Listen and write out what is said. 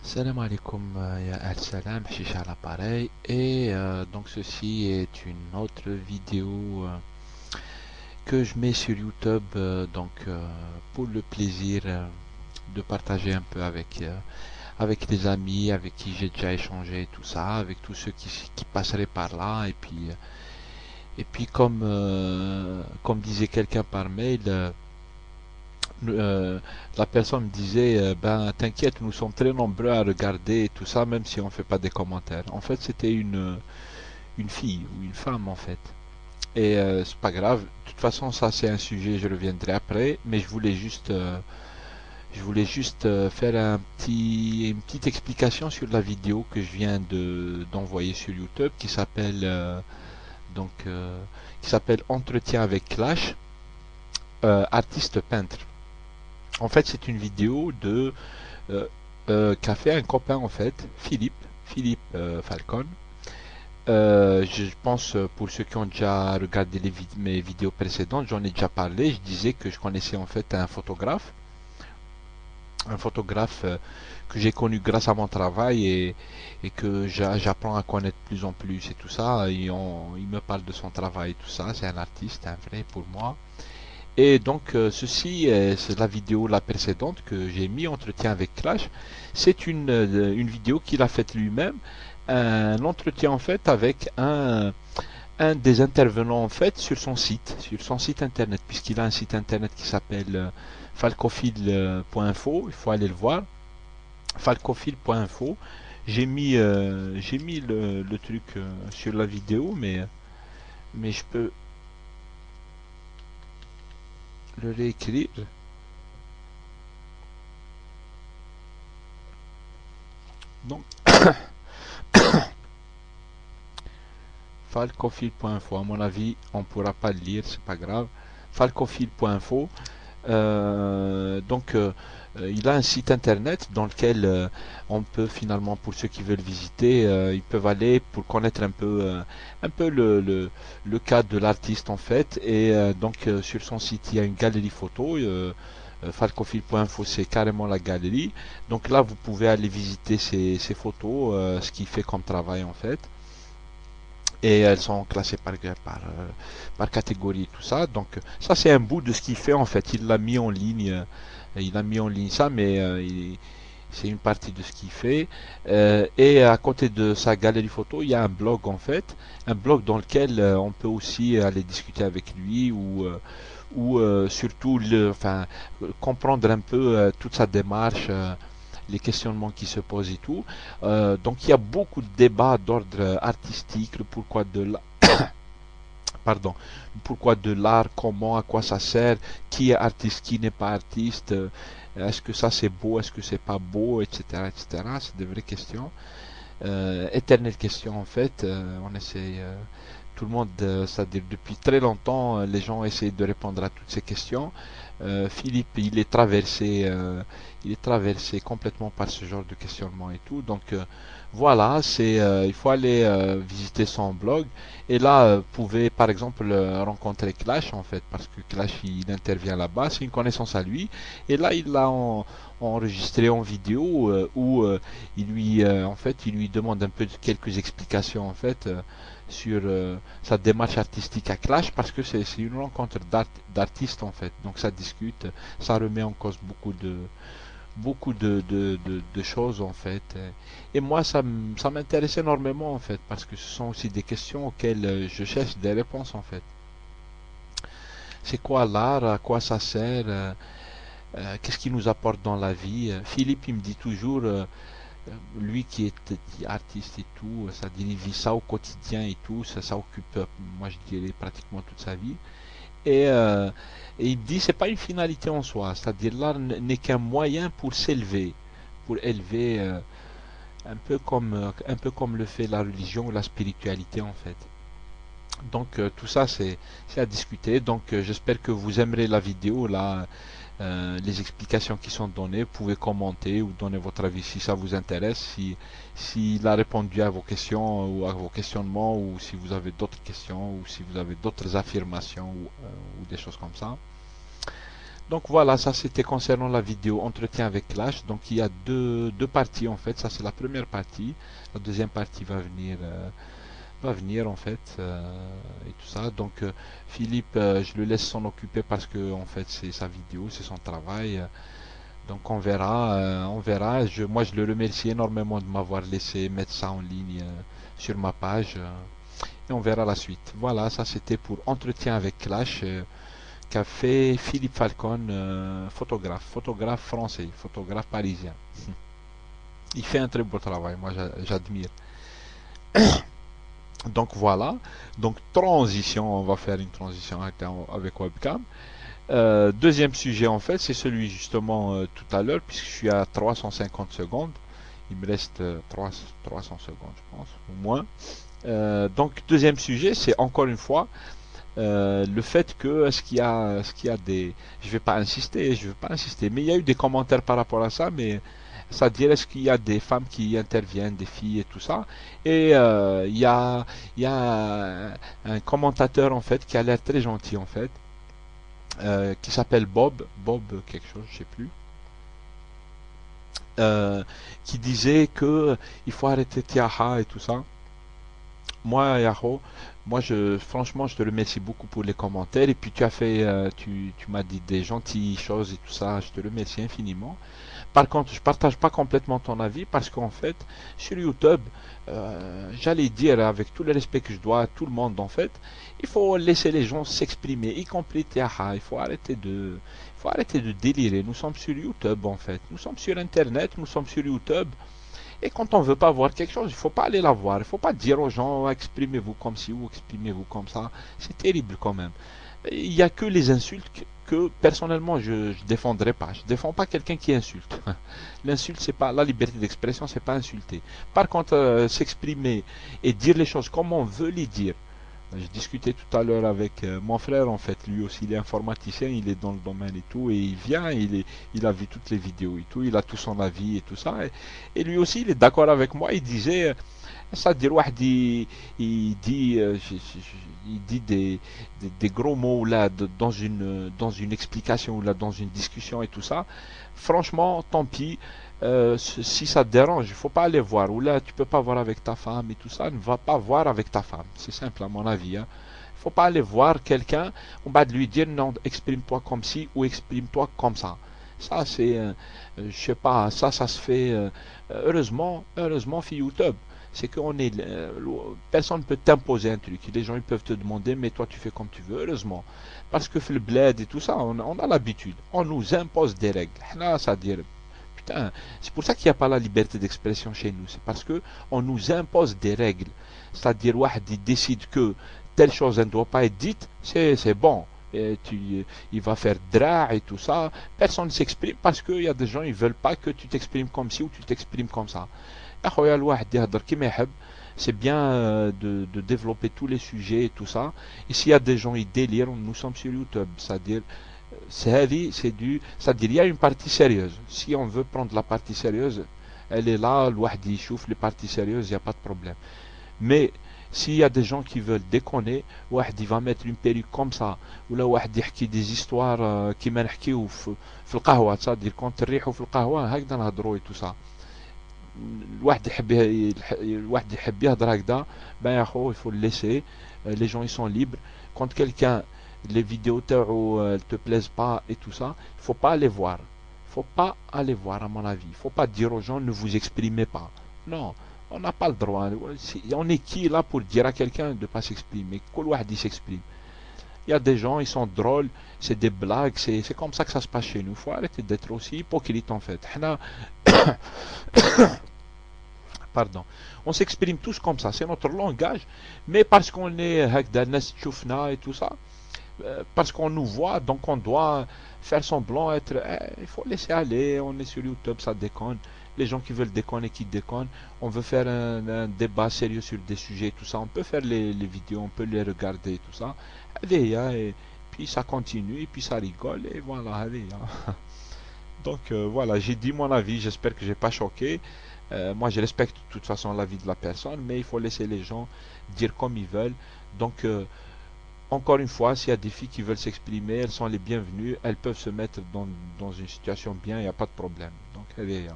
Salam alaikum, ya al-salam, Chicha à l'appareil. Et donc ceci est une autre vidéo que je mets sur YouTube pour le plaisir de partager un peu avec les amis avec qui j'ai déjà échangé tout ça, avec tous ceux qui passeraient par là. Et puis comme disait quelqu'un par mail, euh, la personne me disait ben t'inquiète, nous sommes très nombreux à regarder tout ça même si on fait pas des commentaires. En fait c'était une fille ou une femme en fait. Et c'est pas grave, de toute façon ça c'est un sujet, je reviendrai après, mais je voulais juste faire une petite explication sur la vidéo que je viens d'envoyer sur YouTube donc euh, qui s'appelle Entretien avec Clash, artiste peintre. En fait, c'est une vidéo euh, qu'a fait un copain en fait, Philippe Falcon. Je pense pour ceux qui ont déjà regardé mes vidéos précédentes, j'en ai déjà parlé. Je disais que je connaissais en fait un photographe que j'ai connu grâce à mon travail et que j'apprends à connaître de plus en plus et tout ça. Il me parle de son travail et tout ça. C'est un artiste, un vrai pour moi. Et donc ceci, c'est la vidéo la précédente que j'ai mis entretien avec Clash. C'est une vidéo qu'il a faite lui-même, un entretien en fait avec un des intervenants en fait sur son site internet, puisqu'il a un site internet qui s'appelle falcophile.info. Il faut aller le voir, falcophile.info. J'ai mis le truc sur la vidéo, mais je peux le réécrire. Donc falcophile.info. À mon avis, on ne pourra pas le lire, c'est pas grave. Falcophile.info. Il a un site internet dans lequel on peut finalement, pour ceux qui veulent visiter, ils peuvent aller pour connaître un peu le cas de l'artiste en fait. Et sur son site, il y a une galerie photo. Falcophile.info, c'est carrément la galerie. Donc là, vous pouvez aller visiter ces photos, ce qu'il fait comme travail en fait, et elles sont classées par catégorie et tout ça. Donc ça c'est un bout de ce qu'il fait en fait. Il a mis en ligne ça, mais c'est une partie de ce qu'il fait. Et à côté de sa galerie photo, il y a un blog en fait, un blog dans lequel on peut aussi aller discuter avec lui ou surtout comprendre un peu toute sa démarche, les questionnements qui se posent et tout. Donc il y a beaucoup de débats d'ordre artistique, le pourquoi de l'art, pardon, pourquoi de l'art, comment, à quoi ça sert, qui est artiste, qui n'est pas artiste, est-ce que ça c'est beau, est-ce que c'est pas beau, etc., etc. C'est de vraies questions, éternelles questions en fait. On essaie, tout le monde, c'est-à-dire depuis très longtemps, les gens essayent de répondre à toutes ces questions. Philippe, il est traversé complètement par ce genre de questionnement et tout. Donc voilà, il faut aller visiter son blog. Et là, vous pouvez par exemple rencontrer Clash en fait, parce que Clash il intervient là-bas, c'est une connaissance à lui. Et là, il l'a enregistré en vidéo où il lui demande un peu de quelques explications en fait sur sa démarche artistique à Clash, parce que c'est une rencontre d'artistes en fait. Donc ça discute, ça remet en cause beaucoup de choses en fait. Et moi ça m'intéresse énormément en fait, parce que ce sont aussi des questions auxquelles je cherche des réponses en fait. C'est quoi l'art, à quoi ça sert, qu'est-ce qui nous apporte dans la vie. Philippe il me dit toujours, lui qui est artiste et tout, ça dit, il vit ça au quotidien et tout, ça occupe, moi je dirais, pratiquement toute sa vie. Et, euh, et il dit, c'est pas une finalité en soi, c'est-à-dire l'art n'est qu'un moyen pour s'élever, pour élever, un peu comme le fait la religion ou la spiritualité en fait. Donc tout ça c'est à discuter. Donc j'espère que vous aimerez la vidéo là, les explications qui sont données. Vous pouvez commenter ou donner votre avis si ça vous intéresse, s'il a répondu à vos questions ou à vos questionnements, ou si vous avez d'autres questions ou si vous avez d'autres affirmations ou des choses comme ça. Donc voilà, ça c'était concernant la vidéo entretien avec Clash. Donc il y a deux parties en fait. Ça c'est la première partie. La deuxième partie va venir en fait et tout ça. Donc Philippe, je le laisse s'en occuper parce que en fait c'est sa vidéo, c'est son travail. Donc on verra. Moi je le remercie énormément de m'avoir laissé mettre ça en ligne sur ma page et on verra la suite. Voilà, ça c'était pour entretien avec Clash qu'a fait Philippe Falcon, photographe français, photographe parisien. Il fait un très beau travail, moi j'admire. Donc voilà, donc transition, on va faire une transition avec webcam. Deuxième sujet en fait, c'est celui justement tout à l'heure, puisque je suis à 350 secondes. Il me reste 300 secondes, je pense, ou moins. Donc deuxième sujet, c'est encore une fois le fait que est-ce qu'il y a des, je vais pas insister, mais il y a eu des commentaires par rapport à ça, mais c'est-à-dire est-ce qu'il y a des femmes qui interviennent, des filles et tout ça, et il y a un commentateur en fait qui a l'air très gentil en fait, qui s'appelle Bob quelque chose, je sais plus, qui disait que il faut arrêter Tiaha et tout ça. Moi, Yaro, franchement, je te remercie beaucoup pour les commentaires. Et puis, tu m'as dit des gentilles choses et tout ça. Je te remercie infiniment. Par contre, je partage pas complètement ton avis parce qu'en fait, sur YouTube, j'allais dire avec tout le respect que je dois à tout le monde, en fait, il faut laisser les gens s'exprimer, y compris Tiaha. Il faut arrêter de délirer. Nous sommes sur YouTube, en fait. Nous sommes sur Internet, nous sommes sur YouTube. Et quand on veut pas voir quelque chose, il faut pas aller la voir. Il faut pas dire aux gens exprimez-vous comme ci ou exprimez-vous comme ça. C'est terrible quand même. Il n'y a que les insultes que personnellement je défendrai pas. Je défends pas quelqu'un qui insulte. L'insulte c'est pas la liberté d'expression, c'est pas insulter. Par contre, s'exprimer et dire les choses comme on veut les dire. Je discutais tout à l'heure avec mon frère, en fait, lui aussi il est informaticien, il est dans le domaine et tout, et il vient, il a vu toutes les vidéos et tout, il a tout son avis et tout ça, et lui aussi il est d'accord avec moi, il disait, ça dire واحد il dit des gros mots là dans une explication ou là dans une discussion et tout ça. Franchement, tant pis. Si ça te dérange, il faut pas aller voir. Ou là, tu peux pas voir avec ta femme et tout ça. Ne va pas voir avec ta femme. C'est simple à mon avis. Hein. Il faut pas aller voir quelqu'un. On va lui dire non, exprime-toi comme ci ou exprime-toi comme ça. Ça c'est, je sais pas. Ça se fait. Heureusement, fille YouTube. C'est qu'on est, personne ne peut t'imposer un truc. Les gens ils peuvent te demander, mais toi tu fais comme tu veux. Heureusement, parce que le bled et tout ça, on a l'habitude. On nous impose des règles. Là, ça dire. Putain, c'est pour ça qu'il n'y a pas la liberté d'expression chez nous. C'est parce que on nous impose des règles. C'est-à-dire, il décide que telle chose ne doit pas être dite, c'est bon. Et il va faire dra et tout ça. Personne ne s'exprime parce qu'il y a des gens ils veulent pas que tu t'exprimes comme ci ou tu t'exprimes comme ça. C'est bien de développer tous les sujets et tout ça. Et s'il y a des gens qui délirent, nous sommes sur YouTube. C'est-à-dire, c'est-à-dire il y a une partie sérieuse. Si on veut prendre la partie sérieuse, elle est là, l'ouahdi chouf les parties sérieuses, il n'y a pas de problème. Mais s'il y a des gens qui veulent déconner, واحد va mettre une perruque comme ça, ou là واحد يحكي des histoires كيما نحكيو في القهوة, c'est-à-dire quand نريحوا في القهوة هكذا نهضروا et tout ça. الواحد يحب يهضر هكذا, ben يا خو, il faut le laisser. Les gens ils sont libres. Quand quelqu'un les vidéos te plaisent pas et tout ça, il faut pas aller voir. Il faut pas aller voir à mon avis. Il faut pas dire aux gens ne vous exprimez pas. Non, on n'a pas le droit. On est qui là pour dire à quelqu'un de pas s'exprimer? Kol wahdi s'exprime. Il y a des gens, ils sont drôles, c'est des blagues, c'est comme ça que ça se passe chez nous. Il faut arrêter d'être aussi hypocrite en fait. Pardon. On s'exprime tous comme ça, c'est notre langage, mais parce qu'on est هكذا الناس تشوفنا et tout ça, parce qu'on nous voit, donc on doit faire semblant être. Il faut laisser aller, on est sur YouTube, ça déconne. Les gens qui veulent déconner, qui déconnent. On veut faire un débat sérieux sur des sujets, tout ça. On peut faire les vidéos, on peut les regarder, tout ça. Allez, hein, et puis ça continue, et puis ça rigole, et voilà, allez. Hein. Donc voilà, j'ai dit mon avis, j'espère que j'ai pas choqué. Moi, je respecte de toute façon l'avis de la personne, mais il faut laisser les gens dire comme ils veulent. Donc, encore une fois, s'il y a des filles qui veulent s'exprimer, elles sont les bienvenues, elles peuvent se mettre dans une situation bien, il n'y a pas de problème. Donc, elle est